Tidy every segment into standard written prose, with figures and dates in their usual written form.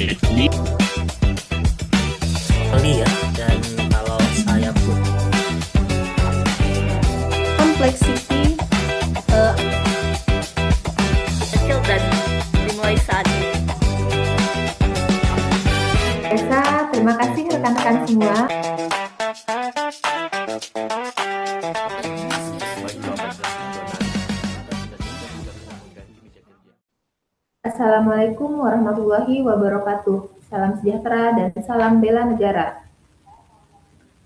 Jadi kali ya. Dan kalau saya pun Complexity eh, kecil dan dimulai saat ini. Biasa, terima kasih rekan-rekan semua. Assalamualaikum warahmatullahi wabarakatuh. Salam sejahtera dan salam bela negara.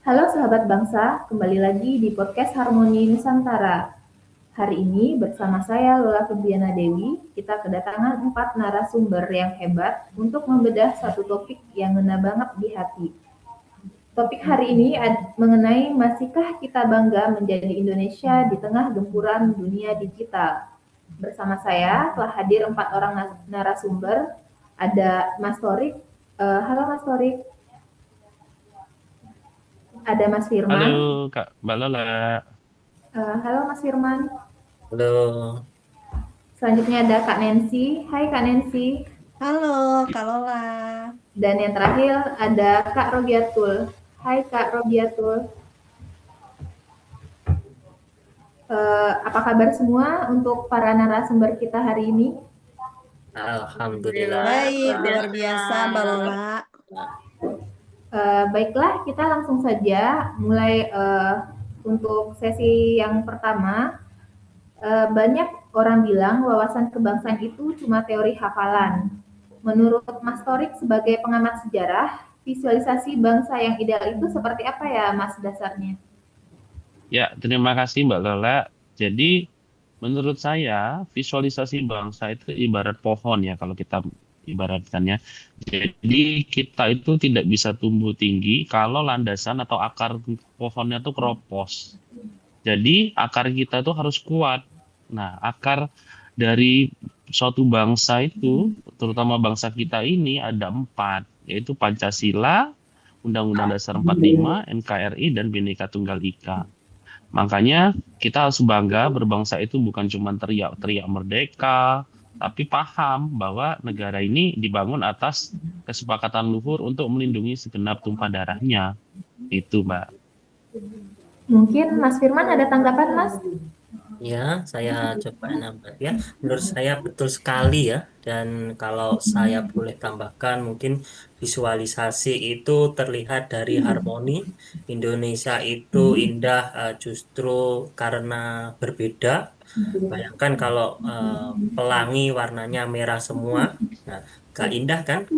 Halo sahabat bangsa, kembali lagi di podcast Harmoni Nusantara. Hari ini bersama saya Lola Febriana Dewi, kita kedatangan 4 narasumber yang hebat untuk membedah satu topik yang ngena banget di hati. Topik hari ini mengenai masihkah kita bangga menjadi Indonesia di tengah gempuran dunia digital. Bersama saya telah hadir 4 orang narasumber. Ada Mas Torik. Halo Mas Torik. Ada Mas Firman. halo Kak Mbak Lola. Halo Mas Firman. halo. Selanjutnya ada Kak Nancy. Hai Kak Nancy. halo Kak Lola. Dan yang terakhir ada Kak Robiatul. Hai Kak Robiatul. Apa kabar semua untuk para narasumber kita hari ini? Alhamdulillah. Baik, luar biasa Mbak Lola. Baiklah, kita langsung saja mulai untuk sesi yang pertama. Banyak orang bilang wawasan kebangsaan itu cuma teori hafalan. Menurut Mas Torik sebagai pengamat sejarah, visualisasi bangsa yang ideal itu seperti apa ya Mas dasarnya? Ya, terima kasih Mbak Lola. Jadi menurut saya visualisasi bangsa itu ibarat pohon ya kalau kita ibaratkannya. Jadi kita itu tidak bisa tumbuh tinggi kalau landasan atau akar pohonnya tuh keropos. Jadi akar kita tuh harus kuat. Nah, akar dari suatu bangsa itu, terutama bangsa kita ini ada 4, yaitu Pancasila, Undang-Undang Dasar 45, NKRI, dan Bhinneka Tunggal Ika. Makanya kita harus bangga berbangsa itu bukan cuma teriak-teriak merdeka, tapi paham bahwa negara ini dibangun atas kesepakatan luhur untuk melindungi segenap tumpah darahnya. Itu, Mbak. Mungkin Mas Firman ada tanggapan Mas? Ya, saya coba nambah ya. Menurut saya betul sekali ya. Dan kalau saya boleh tambahkan, mungkin visualisasi itu terlihat dari harmoni. Indonesia itu indah justru karena berbeda. Bayangkan kalau pelangi warnanya merah semua, nah, gak indah kan?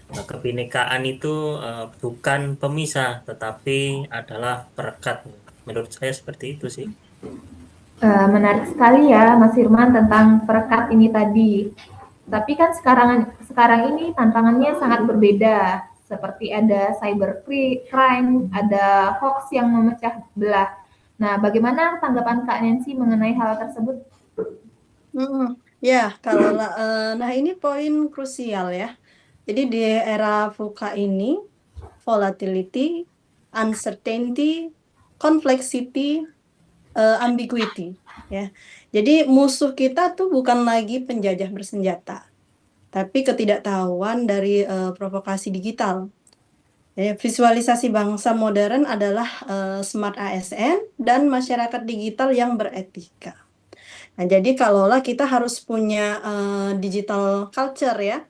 Nah, kebinekaan itu bukan pemisah, tetapi adalah perekat. Menurut saya seperti itu sih. Menarik sekali ya Mas Firman tentang perekat ini tadi. Tapi kan sekarang ini tantangannya sangat berbeda. Seperti ada cybercrime, ada hoax yang memecah belah. Nah, bagaimana tanggapan Kak Nancy mengenai hal tersebut? Ya, Kak Lola. Nah ini poin krusial ya. Jadi di era VUCA ini, volatility, uncertainty, complexity, ambiguity ya. Jadi musuh kita tuh bukan lagi penjajah bersenjata, tapi ketidaktahuan dari provokasi digital. Ya, visualisasi bangsa modern adalah smart ASN dan masyarakat digital yang beretika. Nah, jadi kalaulah kita harus punya digital culture ya,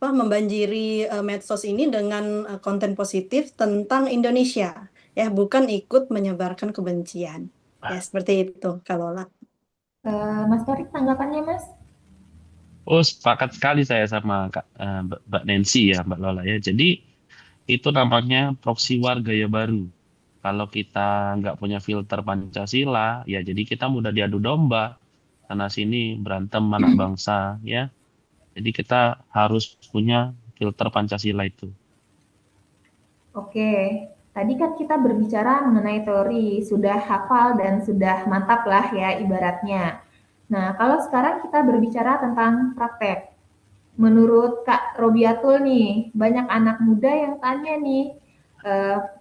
membanjiri medsos ini dengan konten positif tentang Indonesia. Ya, bukan ikut menyebarkan kebencian. Ya, seperti itu, Kak Mas Torik, tanggapannya Mas? Oh, sepakat sekali saya sama Mbak Nancy ya, Mbak Lola ya. Jadi itu nampaknya proxy war gaya baru. Kalau kita nggak punya filter Pancasila, ya jadi kita mudah diadu domba. Sana sini berantem anak bangsa ya. Jadi kita harus punya filter Pancasila itu. Oke, tadi kan kita berbicara mengenai teori, sudah hafal dan sudah mantap lah ya ibaratnya. Nah, kalau sekarang kita berbicara tentang praktek. Menurut Kak Robiatul nih, banyak anak muda yang tanya nih,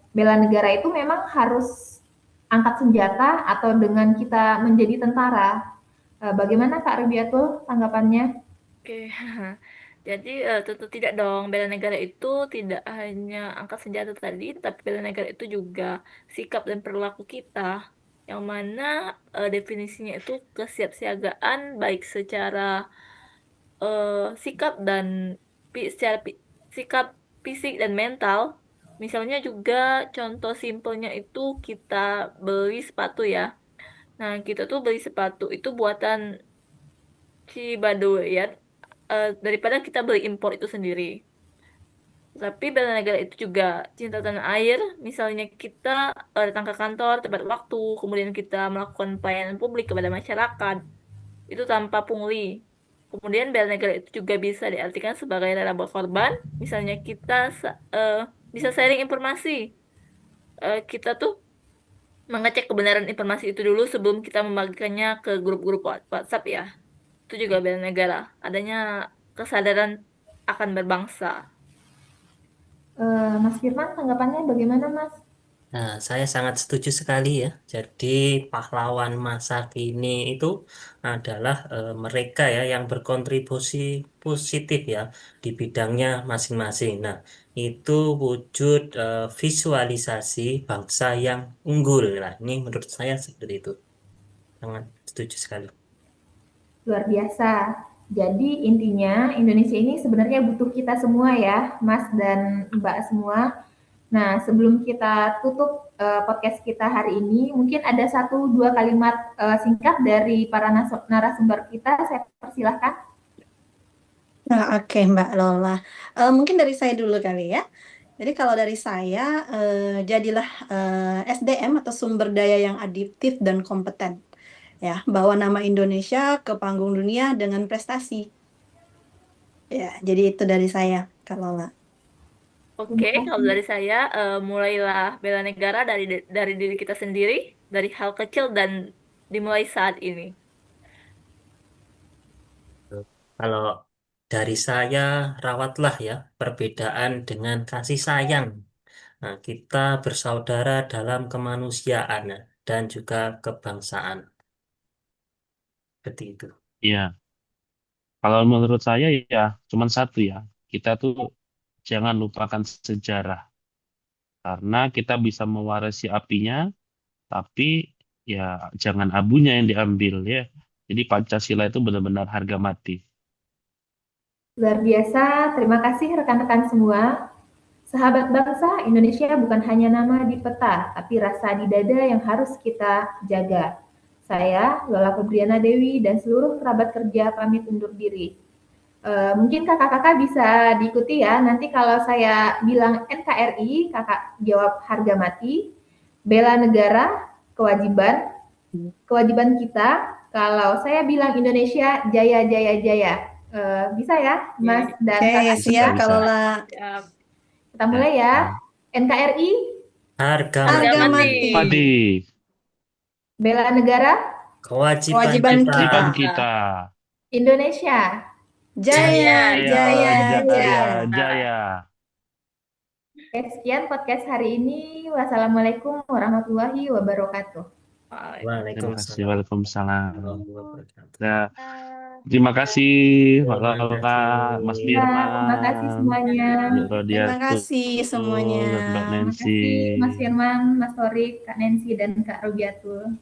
bela negara itu memang harus angkat senjata atau dengan kita menjadi tentara? Bagaimana Kak Robiatul tanggapannya? Oke. Jadi tentu tidak dong, bela negara itu tidak hanya angkat senjata tadi, tapi bela negara itu juga sikap dan perilaku kita, yang mana definisinya itu kesiapsiagaan baik secara sikap dan sikap fisik dan mental. Misalnya juga contoh simpelnya itu kita beli sepatu ya. Nah, kita tuh beli sepatu itu buatan si Baduy ya, daripada kita beli impor itu sendiri. Tapi bela negara itu juga cinta tanah air. Misalnya kita datang ke kantor tepat waktu, kemudian kita melakukan pelayanan publik kepada masyarakat, itu tanpa pungli. Kemudian bela negara itu juga bisa diartikan sebagai rela berkorban. Misalnya kita bisa sharing informasi. Kita tuh mengecek kebenaran informasi itu dulu sebelum kita membagikannya ke grup-grup WhatsApp ya. Itu juga bela negara. Adanya kesadaran akan berbangsa. Mas Firman, tanggapannya bagaimana, Mas? Nah, saya sangat setuju sekali ya. Jadi pahlawan masa kini itu adalah mereka ya yang berkontribusi positif ya di bidangnya masing-masing. Nah, itu wujud visualisasi bangsa yang unggul. Nah, ini menurut saya seperti itu. Sangat setuju sekali. Luar biasa. Jadi intinya Indonesia ini sebenarnya butuh kita semua ya, Mas dan Mbak semua. Nah, sebelum kita tutup podcast kita hari ini, mungkin ada 1-2 kalimat singkat dari para narasumber kita. Saya persilahkan. Nah, oke Mbak Lola. Mungkin dari saya dulu kali ya. Jadi kalau dari saya, jadilah SDM atau sumber daya yang adiktif dan kompeten. Ya, bawa nama Indonesia ke panggung dunia dengan prestasi. Ya, jadi itu dari saya, Kak Lola. Oke, kalau dari saya, mulailah bela negara dari diri kita sendiri, dari hal kecil dan dimulai saat ini. Kalau dari saya, rawatlah ya perbedaan dengan kasih sayang. Nah, kita bersaudara dalam kemanusiaan ya, dan juga kebangsaan. Seperti itu. Iya, kalau menurut saya ya cuman satu ya. Kita tuh jangan lupakan sejarah karena kita bisa mewarisi apinya, tapi ya jangan abunya yang diambil ya. Jadi Pancasila itu benar-benar harga mati. Luar biasa, terima kasih rekan-rekan semua. Sahabat bangsa, Indonesia bukan hanya nama di peta, tapi rasa di dada yang harus kita jaga. Saya, Lola Febriana Dewi, dan seluruh kerabat kerja pamit undur diri. Mungkin kakak-kakak bisa diikuti ya, nanti kalau saya bilang NKRI, kakak jawab harga mati, bela negara, kewajiban, kewajiban kita. Kalau saya bilang Indonesia, jaya, jaya, jaya. Bisa ya, Mas dan Oke, kakak? siap bisa. Kak Lola. Ya, Kita mulai ya. NKRI, Harga Harga mati, mati. Padi, bela negara, kewajiban Kewajiban kita. kewajiban kita. kita. Indonesia. Jaya, Jaya, jaya, jaya, jaya. jaya. Oke, sekian podcast hari ini. Wassalamualaikum warahmatullahi wabarakatuh. Terima kasih. Waalaikumsalam. Waalaikumsalam. Warahmatullahi wabarakatuh. Ya, terima kasih Mbak Terima Lola, kasih. Mas Ya, terima kasih Firman, semuanya. Bu Terima Rodiatul, kasih semuanya. dan Mbak Terima Nancy. kasih Mas Firman, Mas Torik, Kak Nancy, dan Kak Robiatul.